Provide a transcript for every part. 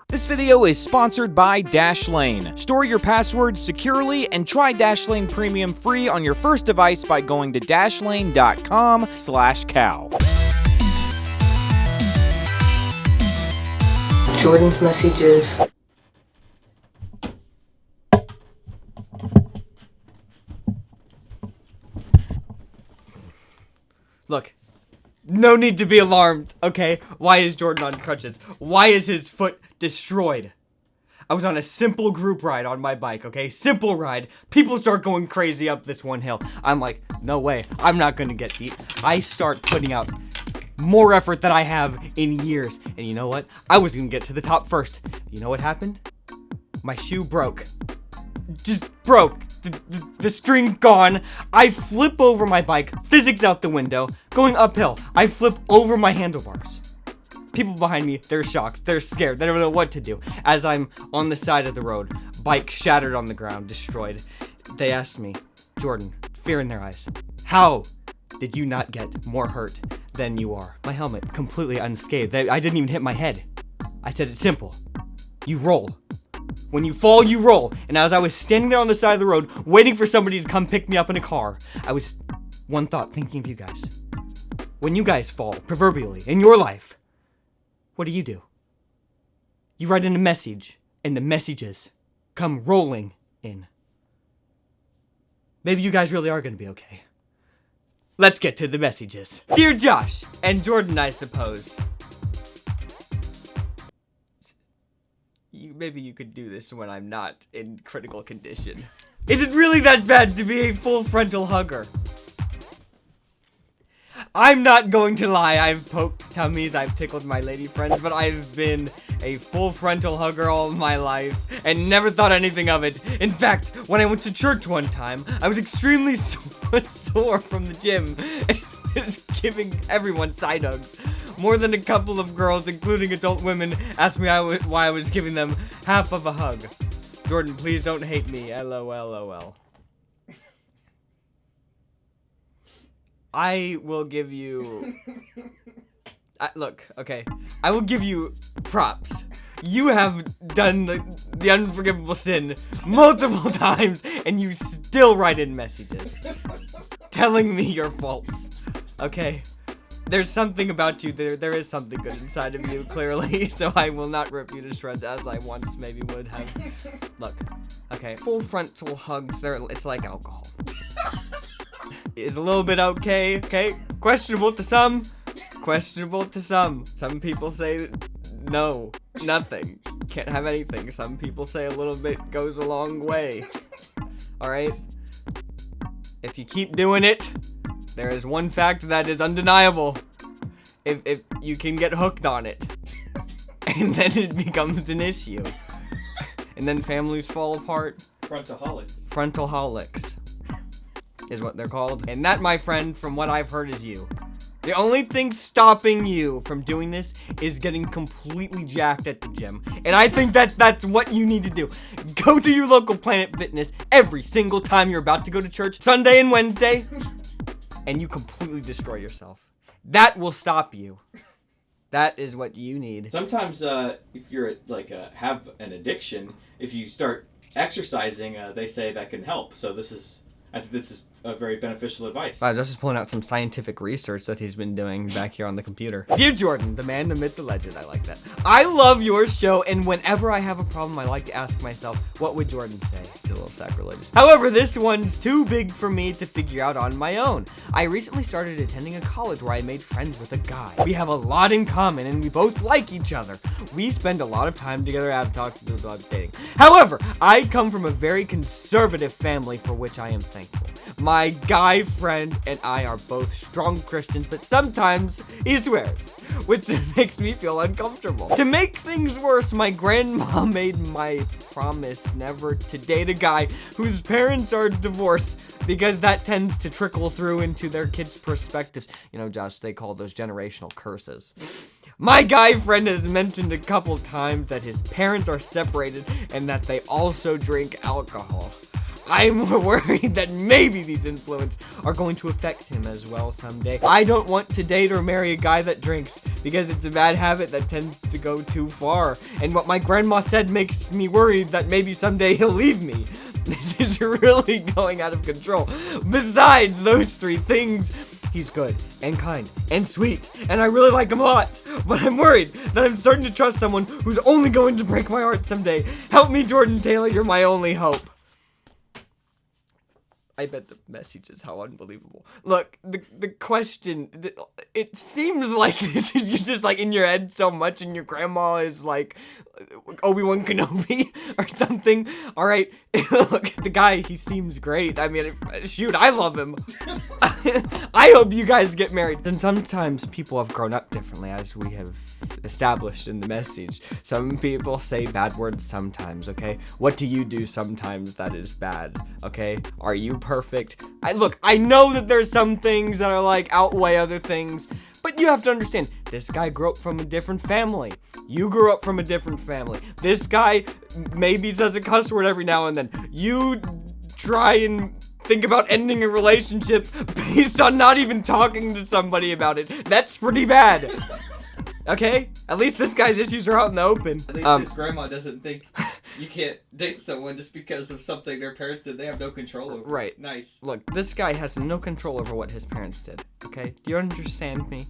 This video is sponsored by Dashlane. Store your passwords securely and try Dashlane Premium free on your first device by going to dashlane.com/cow. Jordan's messages. Look, no need to be alarmed, okay? Why is Jordan on crutches? Why is his foot destroyed? I was on a simple group ride on my bike, okay? Simple ride. People start going crazy up this one hill. I'm like, no way, I'm not gonna get beat. I start putting out more effort than I have in years. And you know what? I was gonna get to the top first. You know what happened? My shoe broke. Just broke. The string gone. I flip over my bike, physics out the window, going uphill. I flip over my handlebars. People behind me, they're shocked, they're scared, they don't know what to do. As I'm on the side of the road, bike shattered on the ground, destroyed. They asked me, Jordan, fear in their eyes, how did you not get more hurt than you are? My helmet, completely unscathed. I didn't even hit my head. I said it's simple. You roll. When you fall, you roll. And as I was standing there on the side of the road, waiting for somebody to come pick me up in a car, I was, one thought, thinking of you guys. When you guys fall, proverbially, in your life, what do? You write in a message, and the messages come rolling in. Maybe you guys really are going to be okay. Let's get to the messages. Dear Josh, and Jordan, I suppose. Maybe you could do this when I'm not in critical condition. Is it really that bad to be a full-frontal hugger? I'm not going to lie, I've poked tummies, I've tickled my lady friends, but I've been a full-frontal hugger all my life, and never thought anything of it. In fact, when I went to church one time, I was extremely sore from the gym, and was giving everyone side hugs. More than a couple of girls, including adult women, asked me why I was giving them half of a hug. Jordan, please don't hate me, LOL. I will give you... look, okay. I will give you props. You have done the unforgivable sin multiple times, and you still write in messages telling me your faults. Okay? There's something about you, there is something good inside of you, clearly, so I will not rip you to shreds as I once maybe would have. Look, okay, full frontal hugs, it's like alcohol. It's a little bit okay? Questionable to some, questionable to some. Some people say no, nothing, can't have anything. Some people say a little bit goes a long way. Alright? If you keep doing it, there is one fact that is undeniable. If you can get hooked on it, and then it becomes an issue, and then families fall apart. Frontalholics is what they're called. And that, my friend, from what I've heard, is you. The only thing stopping you from doing this is getting completely jacked at the gym. And I think that's what you need to do. Go to your local Planet Fitness every single time you're about to go to church, Sunday and Wednesday, and you completely destroy yourself. That will stop you. That is what you need. Sometimes, if you're have an addiction, if you start exercising, they say that can help. So I think this is very beneficial advice. Wow, Josh is pulling out some scientific research that he's been doing back here on the computer. Dear Jordan, the man, the myth, the legend. I like that. I love your show, and whenever I have a problem, I like to ask myself, what would Jordan say? It's a little sacrilegious. However, this one's too big for me to figure out on my own. I recently started attending a college where I made friends with a guy. We have a lot in common, and we both like each other. We spend a lot of time together, have talked about dating. However, I come from a very conservative family, for which I am thankful. My guy friend and I are both strong Christians, but sometimes he swears, which makes me feel uncomfortable. To make things worse, my grandma made my promise never to date a guy whose parents are divorced, because that tends to trickle through into their kids' perspectives. You know, Josh, they call those generational curses. My guy friend has mentioned a couple times that his parents are separated and that they also drink alcohol. I'm worried that maybe these influences are going to affect him as well someday. I don't want to date or marry a guy that drinks because it's a bad habit that tends to go too far. And what my grandma said makes me worried that maybe someday he'll leave me. This is really going out of control. Besides those three things, he's good and kind and sweet, and I really like him a lot. But I'm worried that I'm starting to trust someone who's only going to break my heart someday. Help me, Jordan Taylor. You're my only hope. I bet the message is how unbelievable. Look, the question, it seems like this is you're just like in your head so much, and your grandma is like Obi-Wan Kenobi or something. All right, look, the guy, he seems great. I mean, shoot, I love him. I hope you guys get married. And sometimes people have grown up differently, as we have established in the message. Some people say bad words sometimes, okay? What do you do sometimes that is bad, okay? Are you perfect? I know that there's some things that are like outweigh other things, but you have to understand, this guy grew up from a different family. You grew up from a different family. This guy maybe says a cuss word every now and then. You try and think about ending a relationship based on not even talking to somebody about it. That's pretty bad. Okay? At least this guy's issues are out in the open. At least his grandma doesn't think you can't date someone just because of something their parents did. They have no control over. Right. Nice. Look, this guy has no control over what his parents did. Okay? Do you understand me?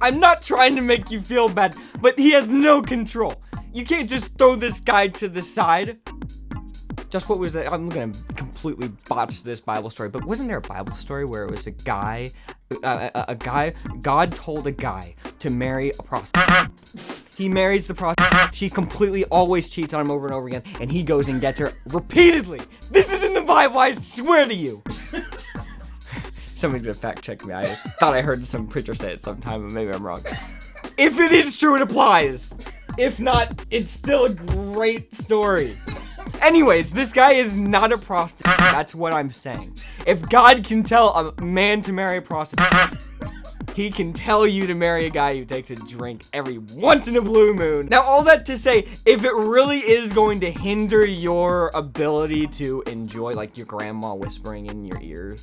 I'm not trying to make you feel bad, but he has no control. You can't just throw this guy to the side. Just what was that? I'm gonna completely botch this Bible story, but wasn't there a Bible story where it was a guy, God told a guy to marry a prostitute. He marries the prostitute. She completely always cheats on him over and over again, and he goes and gets her repeatedly. This is in the Bible, I swear to you. Somebody's gonna fact check me. I thought I heard some preacher say it sometime, but maybe I'm wrong. If it is true, it applies. If not, it's still a great story. Anyways, this guy is not a prostitute. That's what I'm saying. If God can tell a man to marry a prostitute, he can tell you to marry a guy who takes a drink every once in a blue moon. Now, all that to say, if it really is going to hinder your ability to enjoy, like your grandma whispering in your ear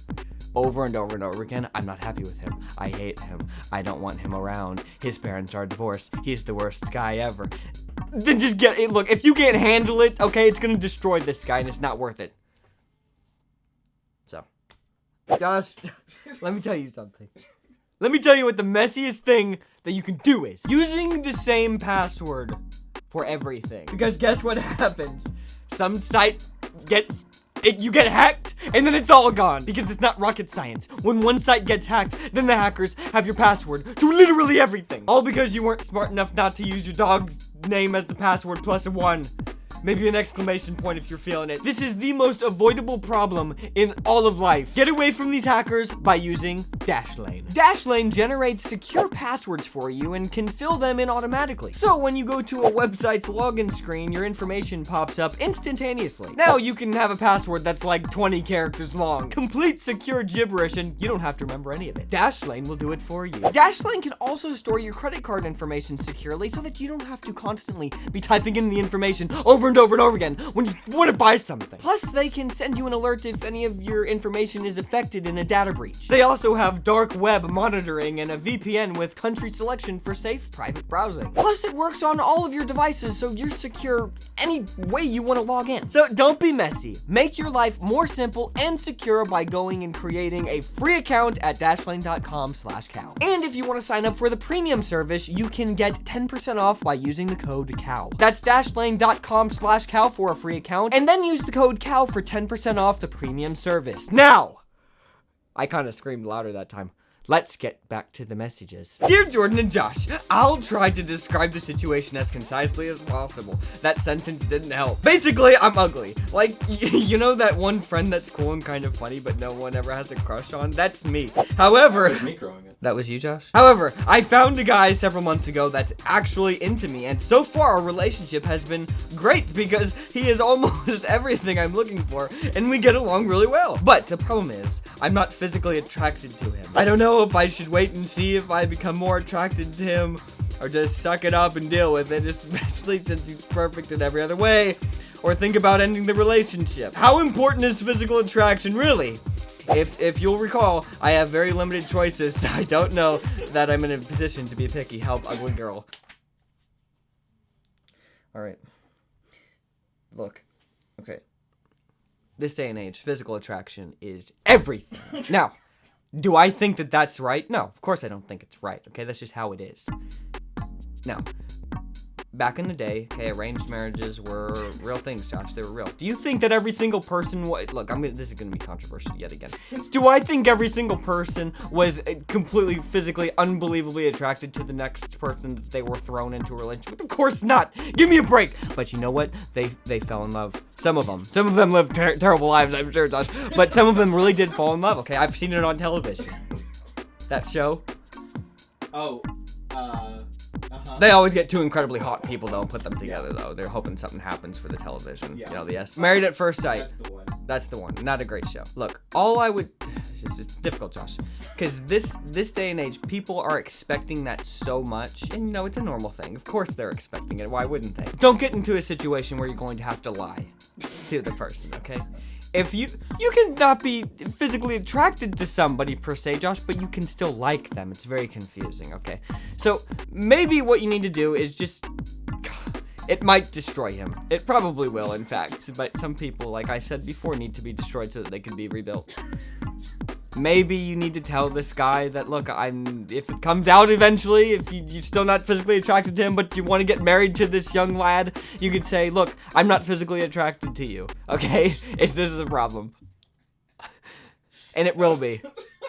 over and over and over again, I'm not happy with him. I hate him. I don't want him around. His parents are divorced. He's the worst guy ever. Then just get it. Look, if you can't handle it, okay, it's gonna destroy this guy and it's not worth it. So, Josh, let me tell you something. Let me tell you what the messiest thing that you can do is using the same password for everything. Because guess what happens? Some site gets you get hacked, and then it's all gone. Because it's not rocket science. When one site gets hacked, then the hackers have your password to literally everything. All because you weren't smart enough not to use your dog's name as the password plus a 1. Maybe an exclamation point if you're feeling it. This is the most avoidable problem in all of life. Get away from these hackers by using Dashlane. Dashlane generates secure passwords for you and can fill them in automatically. So when you go to a website's login screen, your information pops up instantaneously. Now you can have a password that's like 20 characters long. Complete secure gibberish, and you don't have to remember any of it. Dashlane will do it for you. Dashlane can also store your credit card information securely so that you don't have to constantly be typing in the information over and over and over again when you want to buy something. Plus, they can send you an alert if any of your information is affected in a data breach. They also have dark web monitoring and a VPN with country selection for safe private browsing. Plus, it works on all of your devices, so you're secure any way you want to log in. So don't be messy. Make your life more simple and secure by going and creating a free account at dashlane.com/cow. And if you want to sign up for the premium service, you can get 10% off by using the code COW. That's dashlane.com/cow for a free account, and then use the code COW for 10% off the premium service. Now, I kind of screamed louder that time. Let's get back to the messages. Dear Jordan and Josh, I'll try to describe the situation as concisely as possible. That sentence didn't help. Basically, I'm ugly. Like, you know that one friend that's cool and kind of funny, but no one ever has a crush on? That's me. However, That was me growing up. that was you, Josh? However, I found a guy several months ago that's actually into me, and so far our relationship has been great because he is almost everything I'm looking for, and we get along really well. But the problem is, I'm not physically attracted to him. I don't know if I should wait and see if I become more attracted to him, or just suck it up and deal with it, especially since he's perfect in every other way. or think about ending the relationship. How important is physical attraction really? If you'll recall, I have very limited choices, so I don't know that I'm in a position to be picky. Help, ugly girl. Alright. Look. Okay. This day and age, physical attraction is everything. Now, do I think that that's right? No, of course I don't think it's right, okay? That's just how it is. Now, back in the day, okay, arranged marriages were real things, Josh. They were real. Do you think that every single person look, this is gonna be controversial yet again. Do I think every single person was completely physically, unbelievably attracted to the next person that they were thrown into a relationship with? Of course not. Give me a break. But you know what? They fell in love. Some of them lived terrible lives, I'm sure, Josh. But some of them really did fall in love. Okay, I've seen it on television. That show. Oh. They always get two incredibly hot people, though, and put them together, though. They're hoping something happens for the television. Yeah. You know, yes. Married at First Sight. That's the one. That's the one. Not a great show. Look, all I would... It's difficult, Josh. Because this day and age, people are expecting that so much. And, you know, it's a normal thing. Of course they're expecting it. Why wouldn't they? Don't get into a situation where you're going to have to lie to the person, okay? If you can not be physically attracted to somebody per se, Josh, but you can still like them. It's very confusing, okay? So maybe what you need to do is just, it might destroy him. It probably will, in fact. But some people, like I said before, need to be destroyed so that they can be rebuilt. Maybe you need to tell this guy that, look, if it comes out eventually, if you're still not physically attracted to him, but you want to get married to this young lad, you could say, look, I'm not physically attracted to you, okay? This is a problem. And it will be.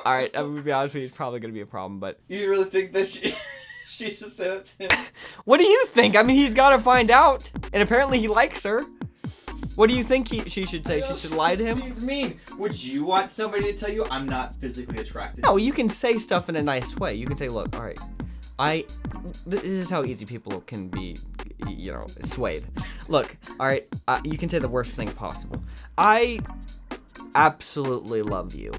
All right, I'm going to be honest with you, it's probably going to be a problem, but... You really think that she should say that to him? What do you think? I mean, he's got to find out, and apparently he likes her. What do you think she should say? She should lie to him? Seems mean. Would you want somebody to tell you I'm not physically attracted? No, you can say stuff in a nice way. You can say, look, all right, this is how easy people can be, you know, swayed. Look, all right, you can say the worst thing possible. I absolutely love you.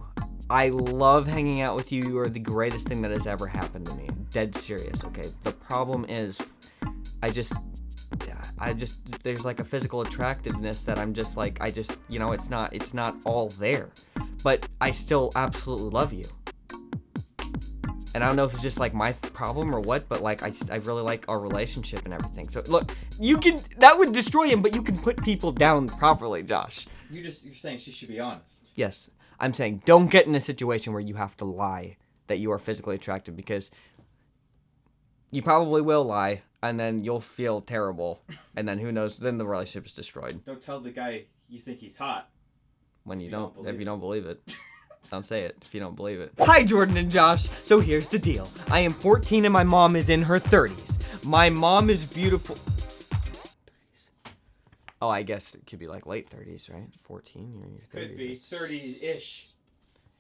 I love hanging out with you. You are the greatest thing that has ever happened to me. Dead serious, okay? The problem is, there's like a physical attractiveness that I'm just like, you know, it's not all there, but I still absolutely love you. And I don't know if it's just like my problem or what, but like, I really like our relationship and everything. So look, that would destroy him, but you can put people down properly, Josh. You're saying she should be honest. Yes. I'm saying don't get in a situation where you have to lie that you are physically attracted, because you probably will lie, and then you'll feel terrible, and then who knows, then the relationship is destroyed. Don't tell the guy you think he's hot. If you don't believe it. Don't say it if you don't believe it. Hi, Jordan and Josh. So here's the deal. I am 14 and my mom is in her 30s. My mom is beautiful. Oh, I guess it could be like late 30s, right? 14, you're in your 30s. Could be 30-ish.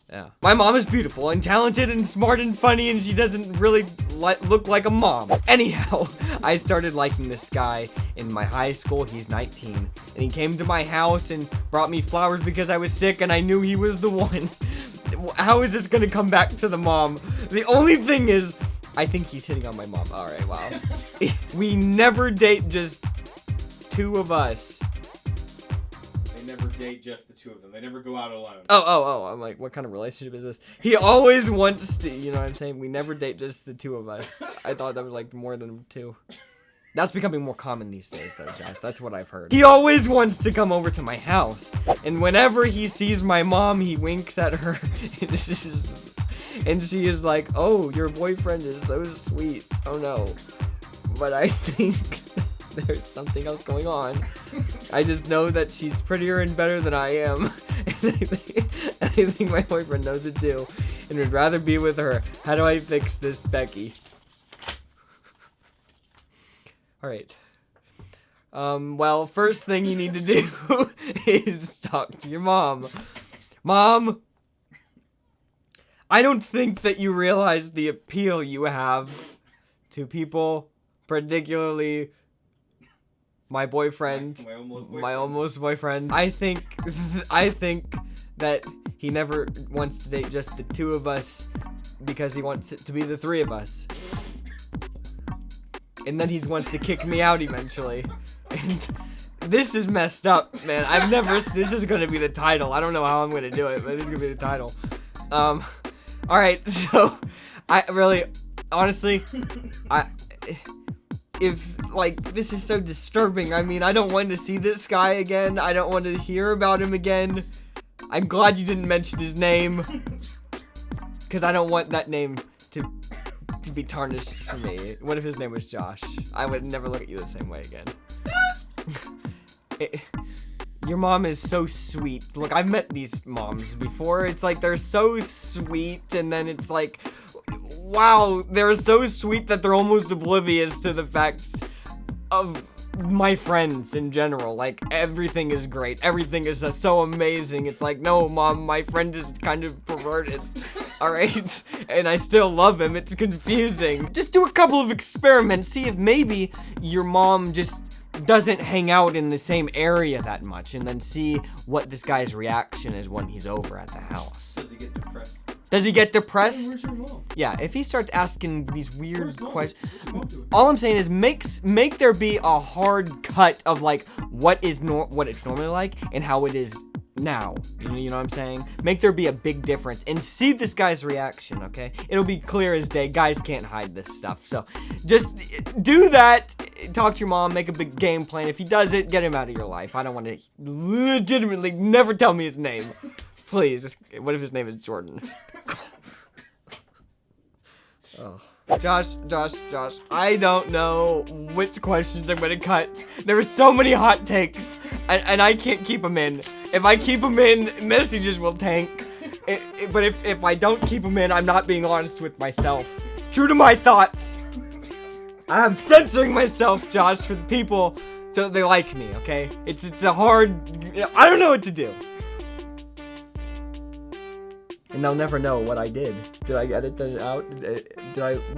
Yeah. My mom is beautiful and talented and smart and funny, and she doesn't really look like a mom. Anyhow, I started liking this guy in my high school. He's 19, and he came to my house and brought me flowers because I was sick, and I knew he was the one. How is this gonna come back to the mom? The only thing is, I think he's hitting on my mom. All right, wow. We never date, just two of us. Never date just the two of them. They never go out alone. Oh, I'm like, what kind of relationship is this? He always wants to, you know what I'm saying? We never date just the two of us. I thought that was like more than two. That's becoming more common these days, though, Josh. That's what I've heard. He always wants to come over to my house. And whenever he sees my mom, he winks at her. And she is like, oh, your boyfriend is so sweet. Oh, no. But I think there's something else going on. I just know that she's prettier and better than I am. And I think my boyfriend knows it too, and would rather be with her. How do I fix this, Becky? Alright. Well, first thing you need to do is talk to your mom. Mom, I don't think that you realize the appeal you have to people, particularly my boyfriend, my almost boyfriend. I think that he never wants to date just the two of us because he wants it to be the three of us. And then he wants to kick me out eventually. This is messed up, man. I've never. This is gonna be the title. I don't know how I'm gonna do it, but this is gonna be the title. All right. So, I really, honestly, if like this is so disturbing. I mean, I don't want to see this guy again. I don't want to hear about him again. I'm glad you didn't mention his name, because I don't want that name to be tarnished for me. What if his name was Josh? I would never look at you the same way again. Your mom is so sweet. Look, I've met these moms before. It's like they're so sweet, and then it's like, wow, they're so sweet that they're almost oblivious to the fact of my friends in general. Like, everything is great. Everything is so amazing. It's like, no, Mom, my friend is kind of perverted. Alright? And I still love him. It's confusing. Just do a couple of experiments. See if maybe your mom just doesn't hang out in the same area that much, and then see what this guy's reaction is when he's over at the house. Does he get depressed? Does he get depressed? Where's your mom? Yeah, if he starts asking these weird questions, What's your mom doing? all I'm saying is make there be a hard cut of like what it's normally like and how it is now. You know what I'm saying? Make there be a big difference and see this guy's reaction, okay? It'll be clear as day. Guys can't hide this stuff. So just do that. Talk to your mom, make a big game plan. If he does it, get him out of your life. I don't want to legitimately never tell me his name. Please. What if his name is Jordan? Oh. Josh, I don't know which questions I'm gonna cut. There are so many hot takes, and I can't keep them in. If I keep them in, messages will tank. But if I don't keep them in, I'm not being honest with myself. True to my thoughts. I'm censoring myself, Josh, for the people so they like me, okay? It's a hard... I don't know what to do. And they'll never know what I did. Did I edit that out?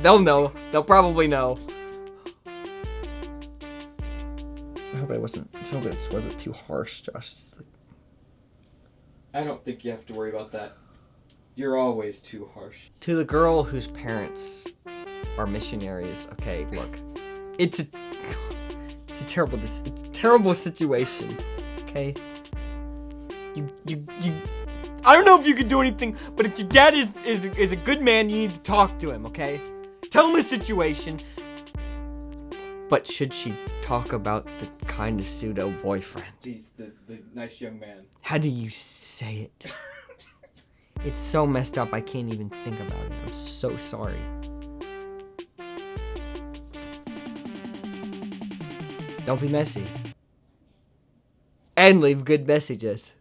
They'll know. They'll probably know. I hope it wasn't too harsh, Josh. I don't think you have to worry about that. You're always too harsh. To the girl whose parents are missionaries, okay, look. It's a terrible situation, okay? You I don't know if you can do anything, but if your dad is a good man, you need to talk to him, okay? Tell him the situation. But should she talk about the kind of pseudo boyfriend? The nice young man. How do you say it? It's so messed up, I can't even think about it. I'm so sorry. Don't be messy. And leave good messages.